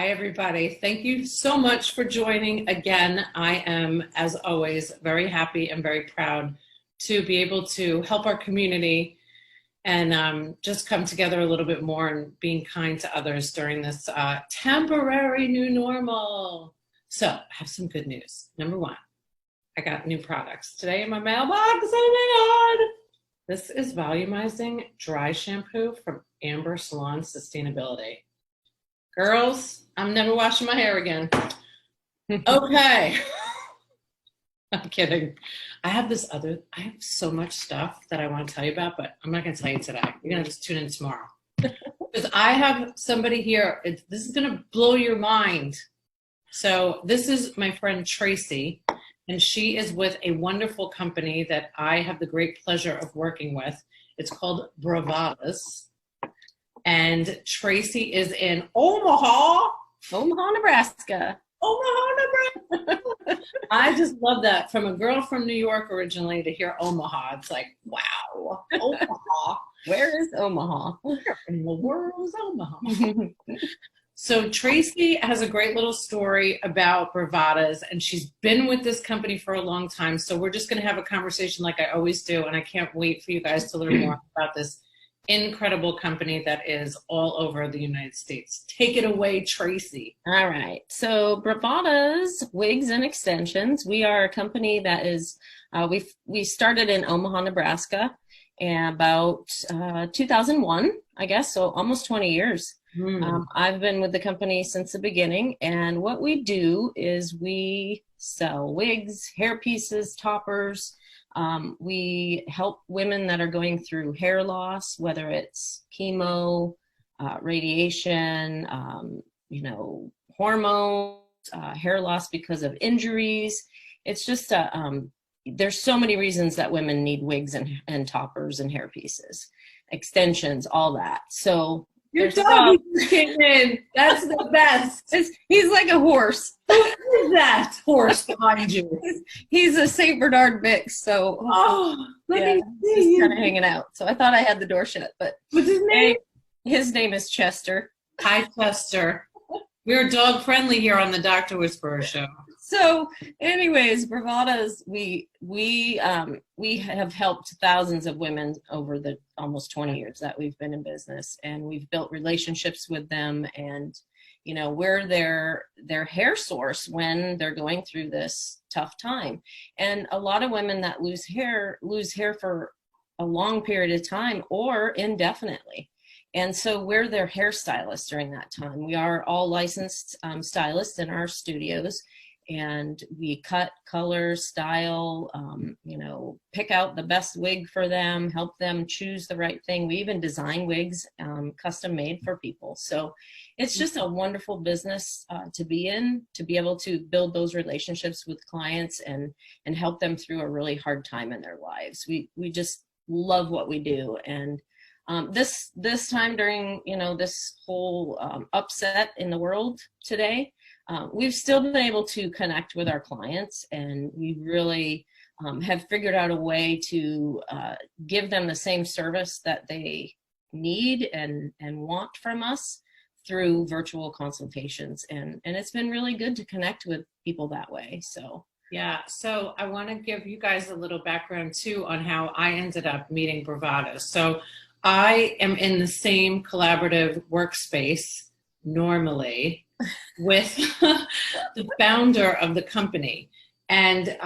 Hi, everybody. Thank you so much for joining again. I am, as always, very happy and very proud to be able to help our community and just come together a little bit more and being kind to others during this temporary new normal. So I have some good news. Number one, I got new products today in my mailbox. Oh my God. This is volumizing dry shampoo from Amber Salon Sustainability. Girls, I'm never washing my hair again. Okay. I'm kidding. I have so much stuff that I want to tell you about, but I'm not going to tell you today. You're going to just tune in tomorrow. Because I have somebody here. This is going to blow your mind. So this is my friend Tracy, and she is with a wonderful company that I have the great pleasure of working with. It's called Bravadas. And Tracy is in Omaha, Nebraska. I just love that. From a girl from New York originally to hear Omaha, it's like, wow, Omaha. Where is Omaha? Where in the world is Omaha? So Tracy has a great little story about Bravadas, and she's been with this company for a long time. So we're just going to have a conversation like I always do, and I can't wait for you guys to learn more about this incredible company that is all over the United States. Take it away, Tracy. All right. So Bravadas Wigs and Extensions. We are a company that is, we started in Omaha, Nebraska, and about 2001, I guess. So almost 20 years. I've been with the company since the beginning. And what we do is we sell wigs, hair pieces, toppers. We help women that are going through hair loss, whether it's chemo, radiation, hormones, hair loss because of injuries. It's just, there's so many reasons that women need wigs and toppers and hair pieces, extensions, all that. So your dog came in. That's the best. He's like a horse. Who is that horse behind you? He's a Saint Bernard mix. So let me see. Just kind of hanging out. So I thought I had the door shut, but what's his name? His name is Chester. Hi, Chester. We're dog friendly here on the Dr. Whisperer Show. So anyways, Bravadas, we have helped thousands of women over the almost 20 years that we've been in business, and we've built relationships with them, and we're their hair source when they're going through this tough time. And a lot of women that lose hair for a long period of time or indefinitely. And so we're their hairstylists during that time. We are all licensed stylists in our studios. And we cut, color, style, pick out the best wig for them, help them choose the right thing. We even design wigs custom made for people. So it's just a wonderful business to be in, to be able to build those relationships with clients and help them through a really hard time in their lives. We just love what we do. And this time during, this whole upset in the world today, we've still been able to connect with our clients, and we really have figured out a way to give them the same service that they need and want from us through virtual consultations. And it's been really good to connect with people that way. So yeah, so I want to give you guys a little background too on how I ended up meeting Bravadas. So I am in the same collaborative workspace normally with the founder of the company. And,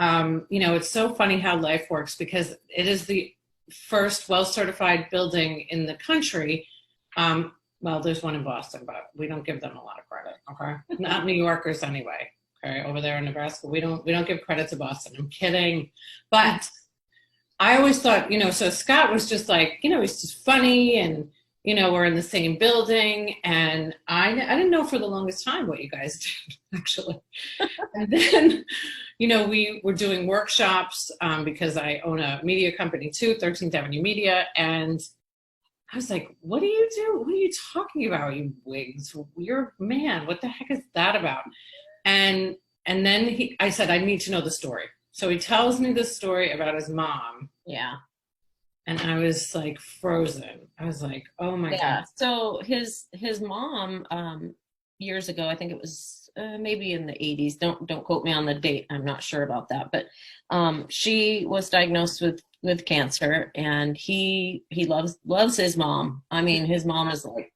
it's so funny how life works, because it is the first well-certified building in the country. Well, there's one in Boston, but we don't give them a lot of credit, okay? Not New Yorkers anyway, okay? Over there in Nebraska, we don't give credit to Boston. I'm kidding. But I always thought, so Scott was just like, he's just funny, and we're in the same building, and I didn't know for the longest time what you guys did, actually. And then, we were doing workshops because I own a media company too, 13th Avenue Media, and I was like, what do you do? What are you talking about, you wigs? You're man, what the heck is that about? And then I said, I need to know the story. So he tells me the story about his mom. yeah. And I was like frozen. I was like, oh my God. So his mom years ago. I think it was maybe in the 80s. Don't quote me on the date. I'm not sure about that. But she was diagnosed with cancer, and he loves his mom. I mean, his mom is like,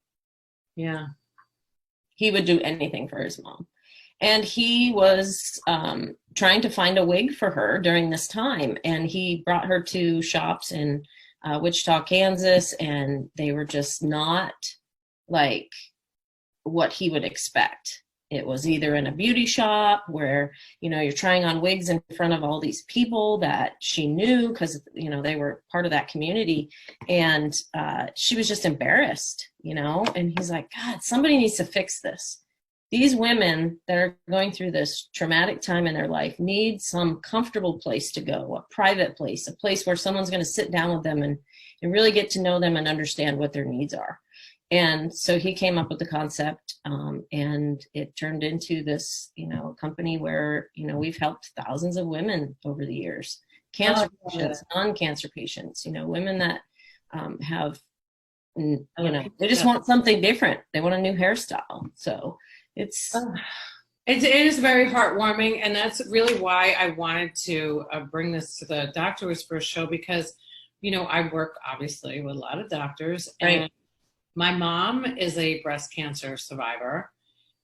Yeah. he would do anything for his mom. And he was trying to find a wig for her during this time. And he brought her to shops in Wichita, Kansas, and they were just not like what he would expect. It was either in a beauty shop where, you know, you're trying on wigs in front of all these people that she knew because, you know, they were part of that community. And she was just embarrassed, you know, and he's like, God, somebody needs to fix this. These women that are going through this traumatic time in their life need some comfortable place to go, a private place, a place where someone's going to sit down with them and really get to know them and understand what their needs are. And so he came up with the concept, and it turned into this, you know, company where, you know, we've helped thousands of women over the years, cancer patients, non-cancer patients, you know, women that have, you know, they just want something different. They want a new hairstyle. So it is very heartwarming, and that's really why I wanted to bring this to the Doctor Whisperer show, because, you know, I work obviously with a lot of doctors, right. And my mom is a breast cancer survivor,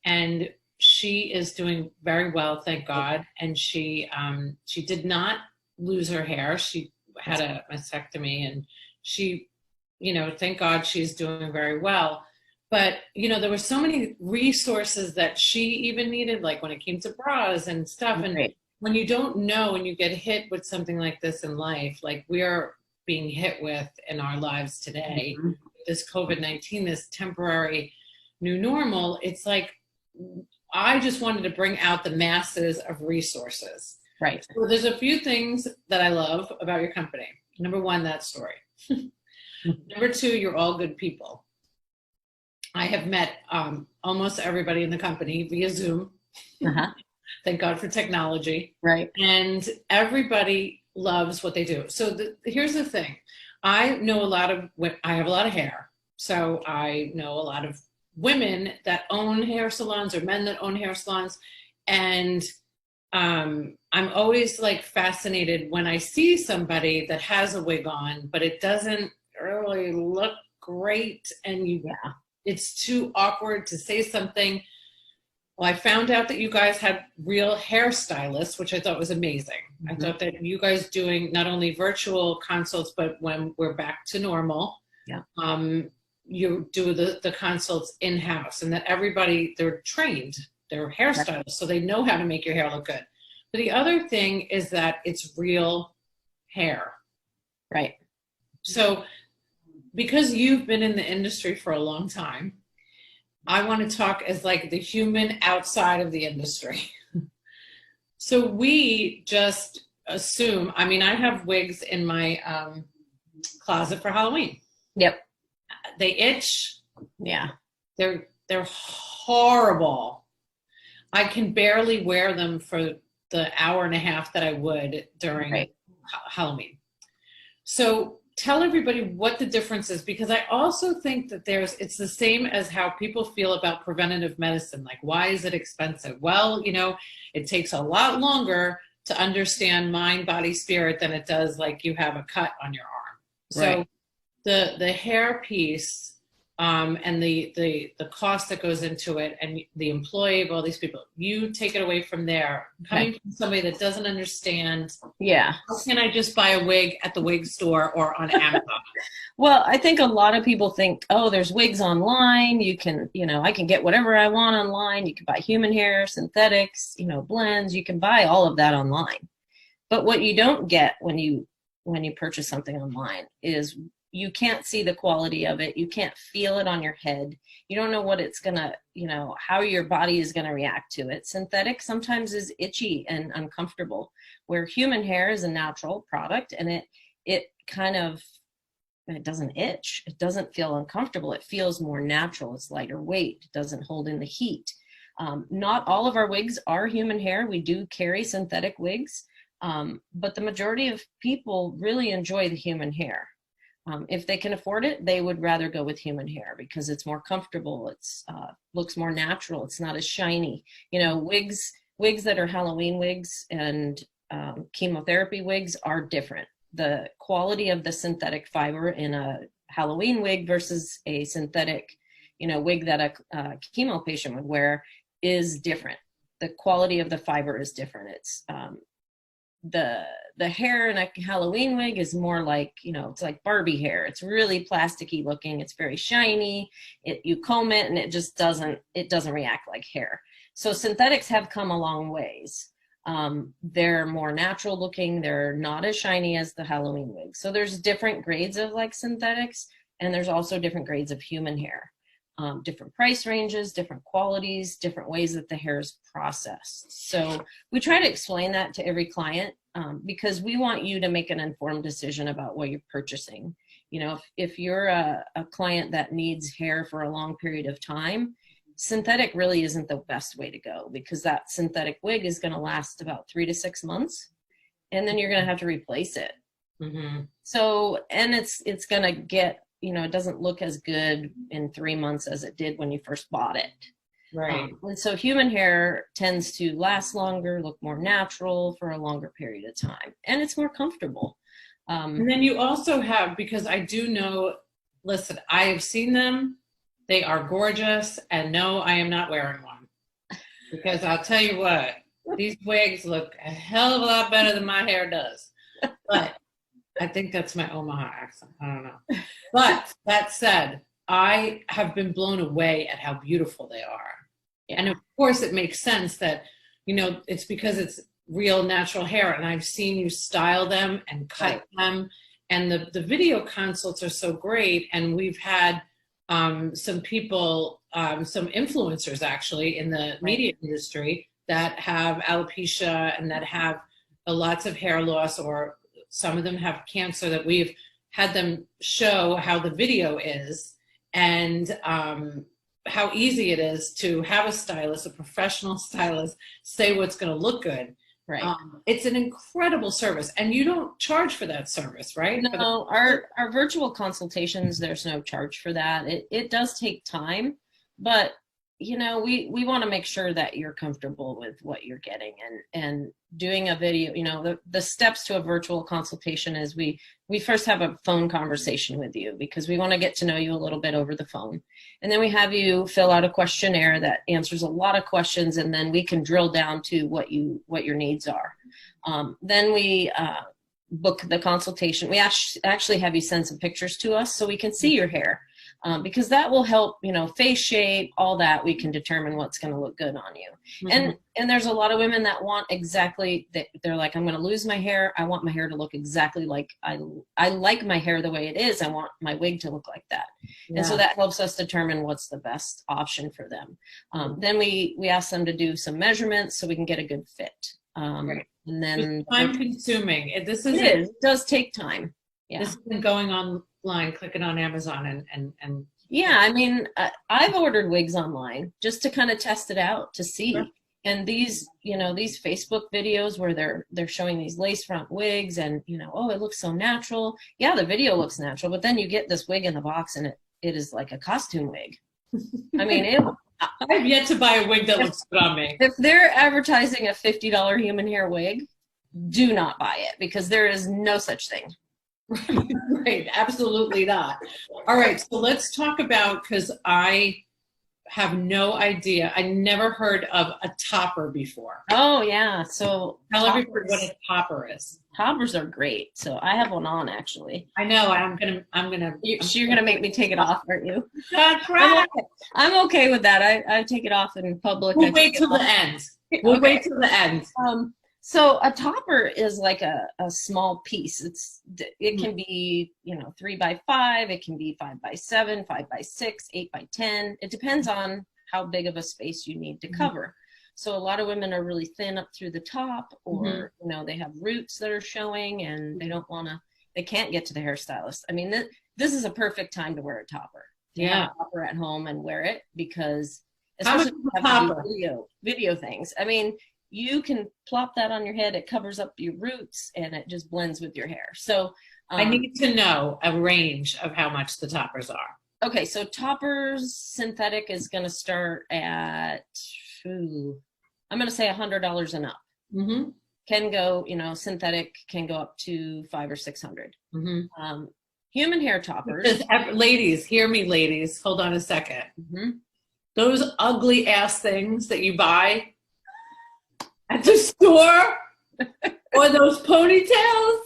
and she is doing very well, thank God. And she did not lose her hair. She had a mastectomy, and she, you know, thank God she's doing very well. But, you know, there were so many resources that she even needed, like when it came to bras and stuff. And Right. when you don't know, and you get hit with something like this in life, like we are being hit with in our lives today, Mm-hmm. This COVID-19, this temporary new normal, it's like, I just wanted to bring out the masses of resources. Right. So there's a few things that I love about your company. Number one, that story. Number two, you're all good people. I have met almost everybody in the company via Zoom. Uh-huh. Thank God for technology. Right. And everybody loves what they do. So here's the thing. I have a lot of hair. So I know a lot of women that own hair salons, or men that own hair salons. And I'm always like fascinated when I see somebody that has a wig on, but it doesn't really look great. And it's too awkward to say something. Well, I found out that you guys had real hairstylists, which I thought was amazing. Mm-hmm. I thought that you guys doing not only virtual consults, but when we're back to normal, you do the consults in-house, and that everybody, they're trained, they're hairstylists, so they know how to make your hair look good. But the other thing is that it's real hair. Right. So because you've been in the industry for a long time, I want to talk as like the human outside of the industry. So we just assume, I mean, I have wigs in my closet for Halloween. Yep. They itch. Yeah. They're horrible. I can barely wear them for the hour and a half that I would during Halloween. So tell everybody what the difference is, because I also think that it's the same as how people feel about preventative medicine. Like, why is it expensive? Well, you know, it takes a lot longer to understand mind, body, spirit than it does like you have a cut on your arm. So the hair piece and the cost that goes into it, and the employee of all these people, you take it away from there. Coming from somebody that doesn't understand, how can I just buy a wig at the wig store or on Amazon? Well, I think a lot of people think, oh, there's wigs online. You can, you know, I can get whatever I want online. You can buy human hair, synthetics, you know, blends. You can buy all of that online. But what you don't get when you purchase something online is you can't see the quality of it. You can't feel it on your head. You don't know what it's gonna, you know, how your body is gonna react to it. Synthetic sometimes is itchy and uncomfortable, where human hair is a natural product, and it doesn't itch. It doesn't feel uncomfortable. It feels more natural. It's lighter weight. It doesn't hold in the heat. Not all of our wigs are human hair. We do carry synthetic wigs, but the majority of people really enjoy the human hair. If they can afford it, they would rather go with human hair because it's more comfortable. It's looks more natural. It's not as shiny. You know, wigs that are Halloween wigs and chemotherapy wigs are different. The quality of the synthetic fiber in a Halloween wig versus a synthetic, you know, wig that a chemo patient would wear is different. The quality of the fiber is different. It's the hair in a Halloween wig is more like, you know, it's like Barbie hair. It's really plasticky looking. It's very shiny. You comb it and it just doesn't react like hair. So synthetics have come a long ways. They're more natural looking. They're not as shiny as the Halloween wig. So there's different grades of like synthetics, and there's also different grades of human hair. Different price ranges, different qualities, different ways that the hair is processed. So we try to explain that to every client because we want you to make an informed decision about what you're purchasing. You know, if you're a client that needs hair for a long period of time, synthetic really isn't the best way to go because that synthetic wig is going to last about 3 to 6 months, and then you're going to have to replace it. Mm-hmm. So, and it's going to get, you know, it doesn't look as good in 3 months as it did when you first bought it. Right. And so human hair tends to last longer, look more natural for a longer period of time, and it's more comfortable. And then you also have, because I do know, listen, I have seen them. They are gorgeous. And no, I am not wearing one. Because I'll tell you what, these wigs look a hell of a lot better than my hair does. But I think that's my Omaha accent. I don't know. But that said, I have been blown away at how beautiful they are. Yeah. And of course, it makes sense that, you know, it's because it's real natural hair. And I've seen you style them and cut them. And the video consults are so great. And we've had some people, some influencers actually in the media industry that have alopecia and that have lots of hair loss, or some of them have cancer, that we've had them show how the video is and how easy it is to have a stylist, a professional stylist, say what's going to look good. Right. It's an incredible service, and you don't charge for that service, right? No, our virtual consultations, there's no charge for that. It does take time, but you know, we want to make sure that you're comfortable with what you're getting, and doing a video, you know, the steps to a virtual consultation is we first have a phone conversation with you because we want to get to know you a little bit over the phone. And then we have you fill out a questionnaire that answers a lot of questions, and then we can drill down to what your needs are. Then we book the consultation. We actually have you send some pictures to us so we can see your hair. Because that will help, you know, face shape, all that. We can determine what's going to look good on you. Mm-hmm. And there's a lot of women that want exactly that. They're like, I'm going to lose my hair. I want my hair to look exactly like I like my hair the way it is. I want my wig to look like that. Yeah. And so that helps us determine what's the best option for them. Then we ask them to do some measurements so we can get a good fit. Right. And then it's time consuming. It does take time. Yeah. This has been going online, clicking on Amazon and yeah, I mean, I've ordered wigs online just to kind of test it out to see. Sure. And these, you know, these Facebook videos where they're showing these lace front wigs and, you know, oh, it looks so natural. Yeah, the video looks natural, but then you get this wig in the box and it is like a costume wig. I mean, I've yet to buy a wig that looks good on me. If they're advertising a $50 human hair wig, do not buy it because there is no such thing. Right, absolutely not. All right, so let's talk about, because I have no idea. I never heard of a topper before. Oh yeah, so tell everybody what a topper is. Toppers are great. So I have one on actually. I know. You're gonna make me take it off, aren't you? That's right. I'm okay with that. I take it off in public. We'll wait till the end. We'll wait till the end. So a topper is like a small piece. It can be, you know, 3 by 5. It can be 5 by 7, 5 by 6, 8 by 10. It depends on how big of a space you need to cover. So a lot of women are really thin up through the top, or you know, they have roots that are showing, and they can't get to the hairstylist. I mean, this is a perfect time to wear a topper. Yeah, have a topper at home and wear it because especially video things. I mean, you can plop that on your head. It covers up your roots and it just blends with your hair. So I need to know a range of how much the toppers are. Okay, so toppers synthetic is going to start at, I'm going to say $100 and up. Mm-hmm. Can go, synthetic can go up to $500 or $600. Mm-hmm. Human hair toppers. Ladies, hear me, ladies. Hold on a second. Mm-hmm. Those ugly ass things that you buy at the store, or those ponytails,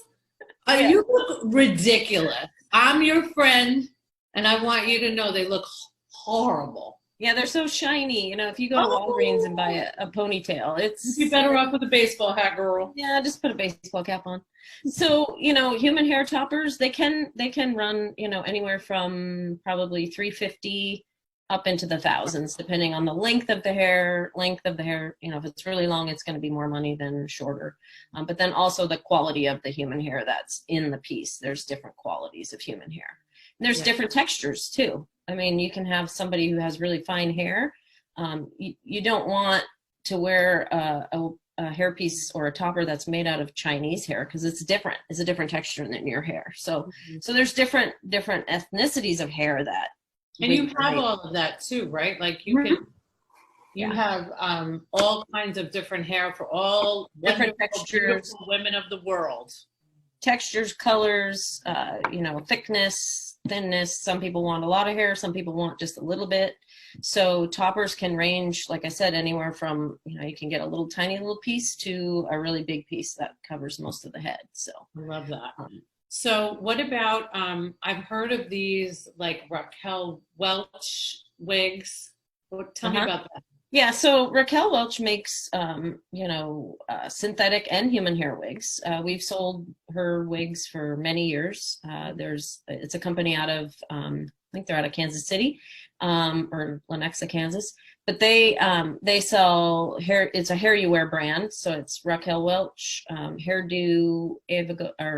you look ridiculous. I'm your friend, and I want you to know they look horrible. Yeah, they're so shiny. If you go to Walgreens and buy a ponytail, you're better off with a baseball hat, girl. Yeah, just put a baseball cap on. So, human hair toppers, they can run, anywhere from probably $350 up into the thousands, depending on the length of the hair. If it's really long, it's going to be more money than shorter. But then also the quality of the human hair that's in the piece. There's different qualities of human hair. And there's different textures too. I mean, you can have somebody who has really fine hair. You don't want to wear a hairpiece or a topper that's made out of Chinese hair, because it's different. It's a different texture than your hair. So there's different ethnicities of hair that. And you have all of that too, right? Like you have all kinds of different hair for all different textures, women of the world. Textures, colors, thickness, thinness. Some people want a lot of hair. Some people want just a little bit. So toppers can range, like I said, anywhere from, you can get a little tiny little piece to a really big piece that covers most of the head. So I love that. So what about, I've heard of these like Raquel Welch wigs. Tell me about that. Yeah, so Raquel Welch makes, synthetic and human hair wigs. We've sold her wigs for many years. It's a company out of, I think they're out of Kansas City, or Lenexa, Kansas. But they sell hair. It's a hair you wear brand. So it's Raquel Welch, Hairdo,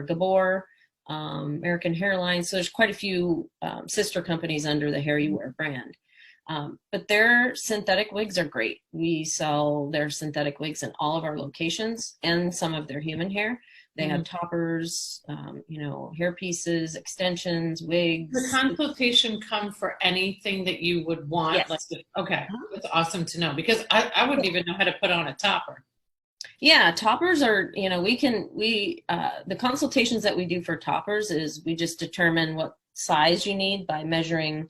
Gabor, American Hairline. So there's quite a few sister companies under the hair you wear brand. But their synthetic wigs are great. We sell their synthetic wigs in all of our locations and some of their human hair. They have toppers, hair pieces, extensions, wigs. The consultation come for anything that you would want. Yes. Okay, that's awesome to know, because I wouldn't even know how to put on a topper. Yeah, toppers are, the consultations that we do for toppers is we just determine what size you need by measuring,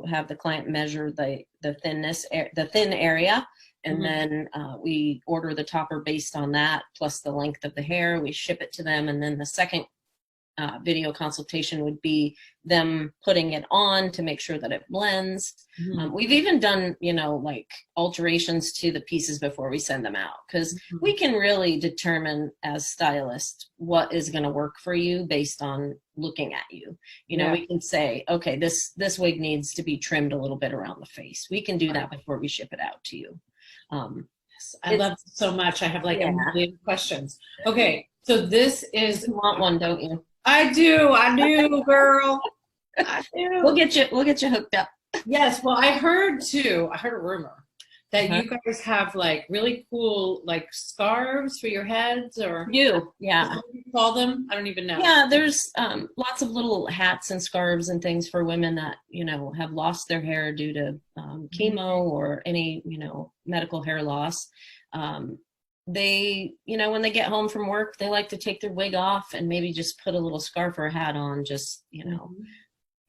have the client measure the thin area. And then we order the topper based on that, plus the length of the hair. We ship it to them. And then the second video consultation would be them putting it on to make sure that it blends. We've even done, like alterations to the pieces before we send them out, because we can really determine as stylists what is going to work for you based on looking at you. We can say, okay, this wig needs to be trimmed a little bit around the face. We can do that before we ship it out to you. I love it so much. I have like a million questions. Okay, so this is. You want one, don't you? I do, girl. I do. We'll get you hooked up. Yes. Well, I heard a rumor that you guys have like really cool like scarves for your heads, or yeah. What do you call them? I don't even know. Yeah, there's lots of little hats and scarves and things for women that have lost their hair due to chemo or any medical hair loss. They, when they get home from work, they like to take their wig off and maybe just put a little scarf or a hat on, just, in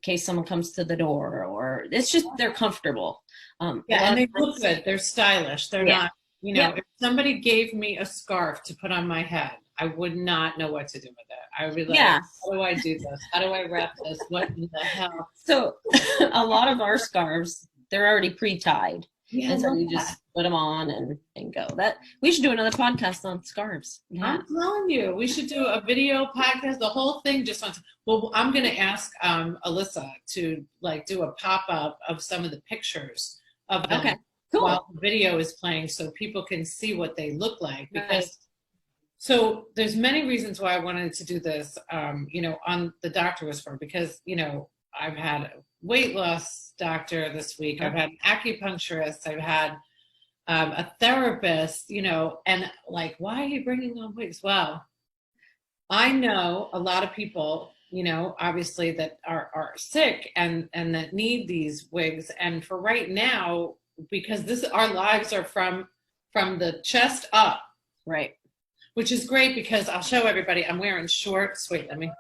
case someone comes to the door, or it's just, they're comfortable. And they look good. They're stylish. They're not, if somebody gave me a scarf to put on my head, I would not know what to do with it. I would be like, how do I do this? How do I wrap this? What in the hell? So a lot of our scarves, they're already pre-tied. Yeah, and so you just put them on and go. That we should do another podcast on scarves. Yeah. I'm telling you, we should do a video podcast, the whole thing just on. Well, I'm going to ask Alyssa to like do a pop-up of some of the pictures of them while the video is playing, so people can see what they look like. Because so there's many reasons why I wanted to do this. On the doctor whisper, because I've had a weight loss doctor this week. I've had an acupuncturist. I've had a therapist, and like, why are you bringing on wigs? Well, I know a lot of people, obviously that are sick and that need these wigs. And for right now, because our lives are from the chest up, Right. which is great because I'll show everybody. I'm wearing shorts. Wait, let me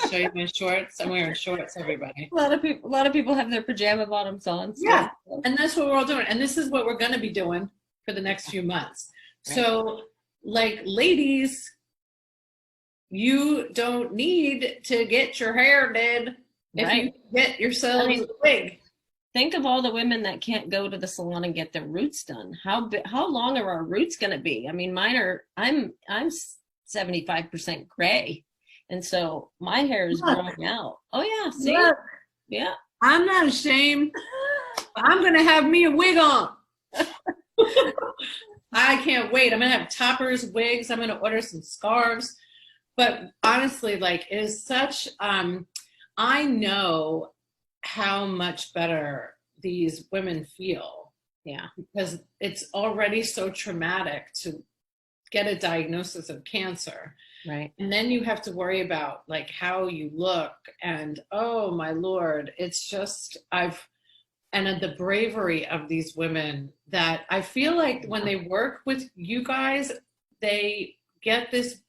show you my shorts. I'm wearing shorts, everybody. A lot of people have their pajama bottoms on still. Yeah, and that's what we're all doing. And this is what we're going to be doing for the next few months. Right. So, like, ladies, you don't need to get your hair did if Right. you get yourselves a wig. Think of all the women that can't go to the salon and get their roots done. How long are our roots going to be? I mean, I'm 75% gray, and so my hair is growing out. Oh yeah, see, Look, yeah. I'm not ashamed. I'm gonna have me a wig on. I can't wait. I'm gonna have toppers, wigs. I'm gonna order some scarves. But honestly, like, it is such. I know how much better these women feel. Yeah. Because it's already so traumatic to get a diagnosis of cancer. Right. And then you have to worry about like how you look and oh my Lord, it's just and the bravery of these women that I feel like when they work with you guys, they get this,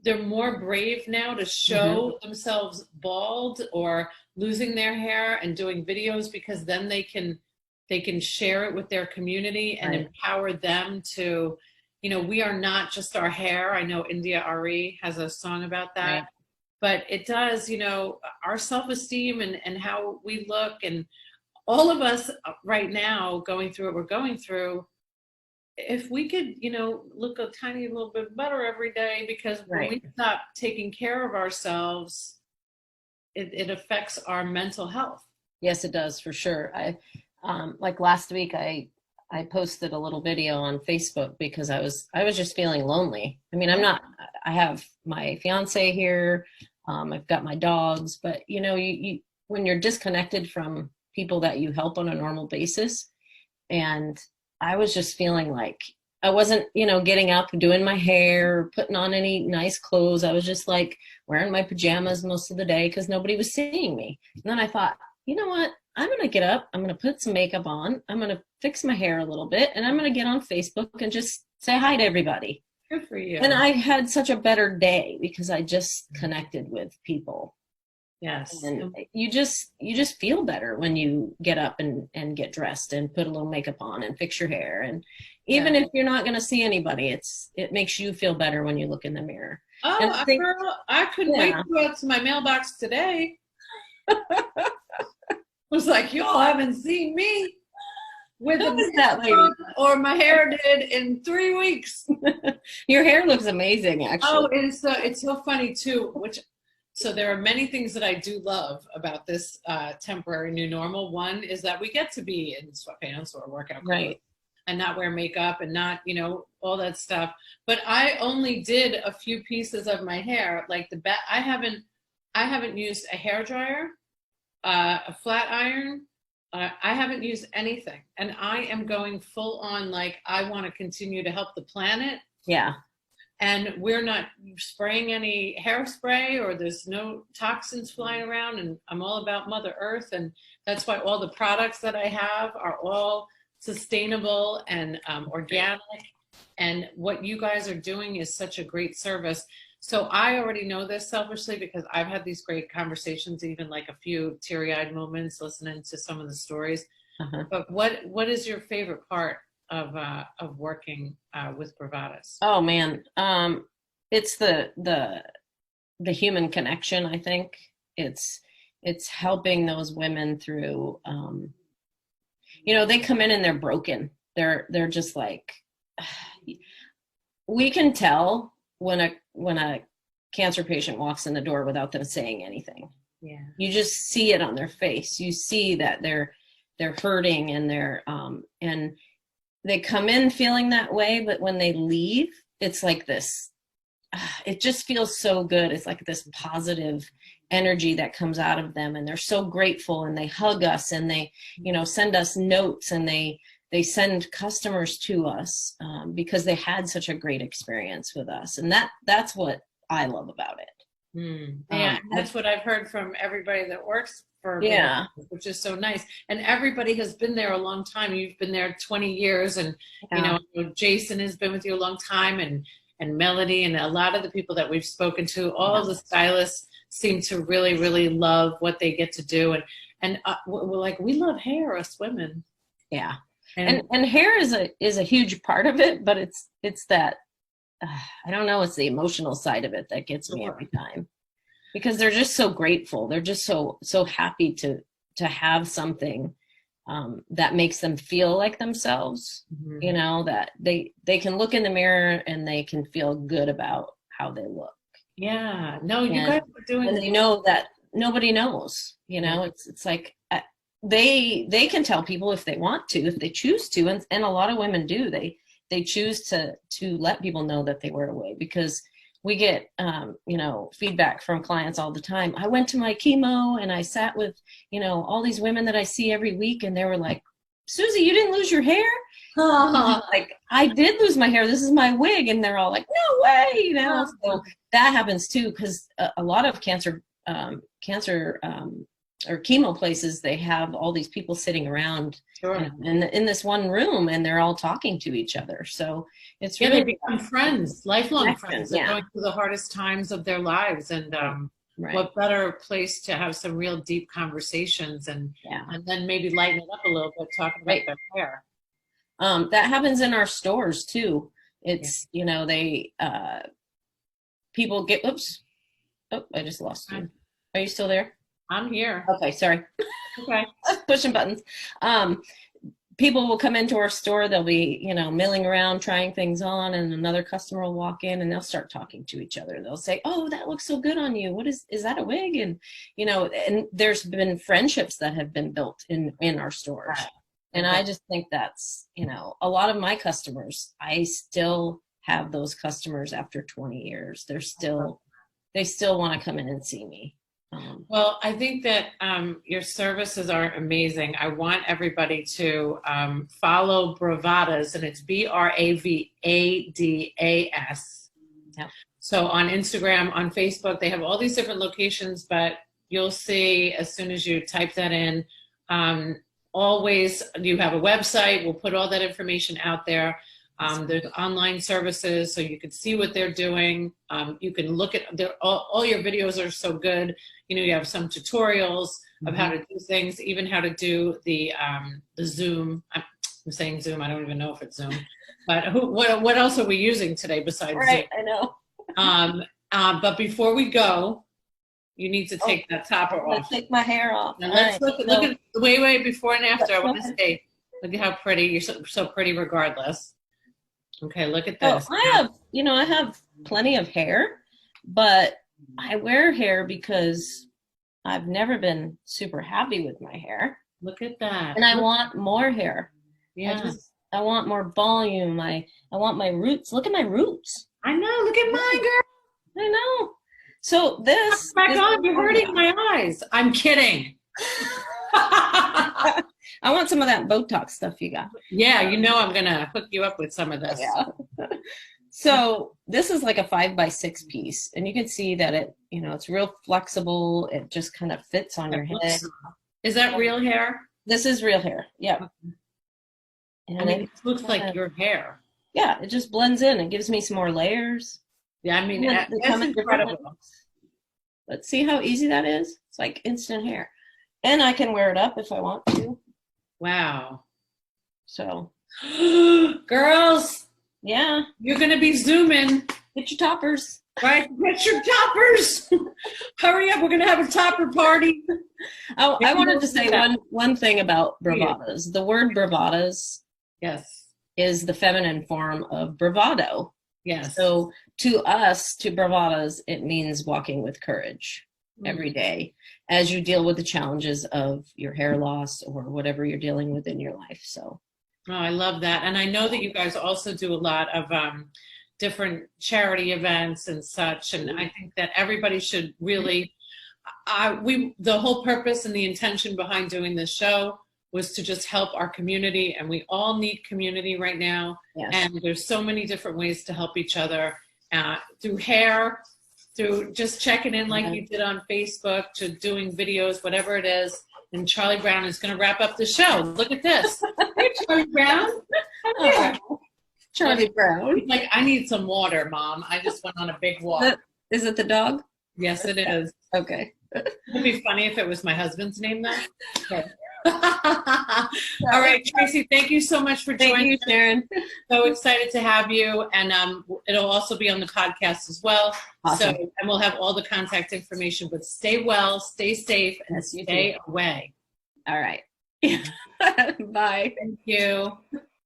they're more brave now to show themselves bald or losing their hair and doing videos because then they can share it with their community and empower them to, we are not just our hair. I know India Ari has a song about that, but it does, our self-esteem and how we look, and all of us right now going through what we're going through, if we could, look a tiny little bit better every day, because when we stop taking care of ourselves, it affects our mental health. Yes, it does, for sure. Like last week, I posted a little video on Facebook because I was just feeling lonely. I mean, I have my fiance here. I've got my dogs, but you when you're disconnected from people that you help on a normal basis, and I was just feeling like I wasn't, getting up and doing my hair, or putting on any nice clothes. I was just like wearing my pajamas most of the day because nobody was seeing me. And then I thought, you know what? I'm going to get up. I'm going to put some makeup on. I'm going to fix my hair a little bit, and I'm going to get on Facebook and just say hi to everybody. Good for you. And I had such a better day because I just connected with people. Yes. And you just feel better when you get up and get dressed and put a little makeup on and fix your hair. And even if you're not going to see anybody, it makes you feel better when you look in the mirror. Oh, girl, I couldn't wait to go out to my mailbox today. It was like, y'all haven't seen me with that lady or my hair did in 3 weeks. Your hair looks amazing, actually. Oh, it's so funny too. So there are many things that I do love about this temporary new normal. One is that we get to be in sweatpants or workout clothes and not wear makeup and not, all that stuff. But I only did a few pieces of my hair, like I haven't used a hair dryer, a flat iron. I haven't used anything, and I am going full on. Like, I want to continue to help the planet. Yeah. And we're not spraying any hairspray, or there's no toxins flying around. And I'm all about Mother Earth. And that's why all the products that I have are all sustainable and organic. And what you guys are doing is such a great service. So I already know this selfishly because I've had these great conversations, even like a few teary-eyed moments listening to some of the stories. But what is your favorite part of working with Bravadas? Oh man, it's the human connection. I think it's helping those women through. They come in and they're broken. They're just like, we can tell when a cancer patient walks in the door without them saying anything. Yeah, you just see it on their face. You see that they're hurting and and they come in feeling that way, but when they leave, it's like this, it just feels so good. It's like this positive energy that comes out of them, and they're so grateful, and they hug us, and they, send us notes, and they send customers to us because they had such a great experience with us. And that's what I love about it. Yeah, that's what I've heard from everybody that works for Yeah. Bravadas, which is so nice. And everybody has been there a long time. You've been there 20 years, and Yeah. Jason has been with you a long time, and Melody, and a lot of the people that we've spoken to, all of the stylists seem to really, really love what they get to do, and we're like, we love hair, us women. Yeah, and hair is a huge part of it, but it's that I don't know, it's the emotional side of it that gets me every time, because they're just so grateful. They're just so happy to have something that makes them feel like themselves. That they can look in the mirror and they can feel good about how they look. Yeah, no, you guys are doing, and they know that nobody knows. It's like they can tell people if they want to, if they choose to, and a lot of women do. They choose to let people know that they wear a wig, because we get feedback from clients all the time. I went to my chemo and I sat with all these women that I see every week, and they were like, Susie, you didn't lose your hair? Like, I did lose my hair. This is my wig. And they're all like, no way. So that happens too, because a lot of cancer or chemo places, they have all these people sitting around in this one room, and they're all talking to each other. So it's really, they become friends, lifelong friends. They're going through the hardest times of their lives, and what better place to have some real deep conversations, and then maybe lighten it up a little bit, talking about their hair. That happens in our stores too. It's they people get, oops, oh, I just lost you. Are you still there? I'm here. Okay, sorry. Okay. Pushing buttons. People will come into our store, they'll be, milling around, trying things on, and another customer will walk in and they'll start talking to each other. They'll say, oh, that looks so good on you. What is that a wig? And, and there's been friendships that have been built in our stores. Right. And I just think that's, a lot of my customers, I still have those customers after 20 years. They still want to come in and see me. Well, I think that your services are amazing. I want everybody to follow Bravadas, and it's Bravadas. Yep. So on Instagram, on Facebook, they have all these different locations, but you'll see as soon as you type that in, always you have a website. We'll put all that information out there. There's online services, so you can see what they're doing. You can look at all your videos are so good. You have some tutorials of how to do things, even how to do the Zoom. I'm saying Zoom. I don't even know if it's Zoom. But what else are we using today besides Zoom? Right, I know. But before we go, you need to take that topper off. Take my hair off. Now let's look at the way before and after. I want to say, look at how pretty. You're so pretty regardless. Okay, look at this. I have plenty of hair, but I wear hair because I've never been super happy with my hair. Look at that. And I want more hair. Yeah. I want more volume. I want my roots. Look at my roots. I know. Look at mine, girl. I know. So this. Back on. You're hurting my eyes. I'm kidding. I want some of that Botox stuff you got. Yeah, I'm gonna hook you up with some of this. Yeah. So this is like a 5x6 piece, and you can see that it's real flexible. It just kind of fits on your head. Is that real hair? This is real hair. Yeah. And it looks like your hair. Yeah, it just blends in. It gives me some more layers. Yeah, I mean, that's incredible. Let's see how easy that is. It's like instant hair. And I can wear it up if I want to. Wow. So. Girls. Yeah. You're going to be zooming. Get your toppers. Right? Get your toppers. Hurry up. We're going to have a topper party. I wanted to say one thing about bravadas. The word bravadas is the feminine form of bravado. Yes. So to us, to bravadas, it means walking with courage every day as you deal with the challenges of your hair loss or whatever you're dealing with in your life. So. Oh, I love that. And I know that you guys also do a lot of different charity events and such. And I think that everybody should really, the whole purpose and the intention behind doing this show was to just help our community. And we all need community right now. Yes. And there's so many different ways to help each other through hair, through just checking in like you did on Facebook to doing videos, whatever it is. And Charlie Brown is going to wrap up the show. Look at this. Hey, Charlie Brown. Oh, Charlie Brown. He's like, I need some water, Mom. I just went on a big walk. Is it the dog? Yes, it is. Okay. It'd be funny if it was my husband's name, though. Okay. All right, Tracy, thank you so much for joining. Thank you, Sharon. So excited to have you, and it'll also be on the podcast as well. Awesome. So, and we'll have all the contact information. But stay well, stay safe, and Yes, you stay away. All right. Bye. Thank you.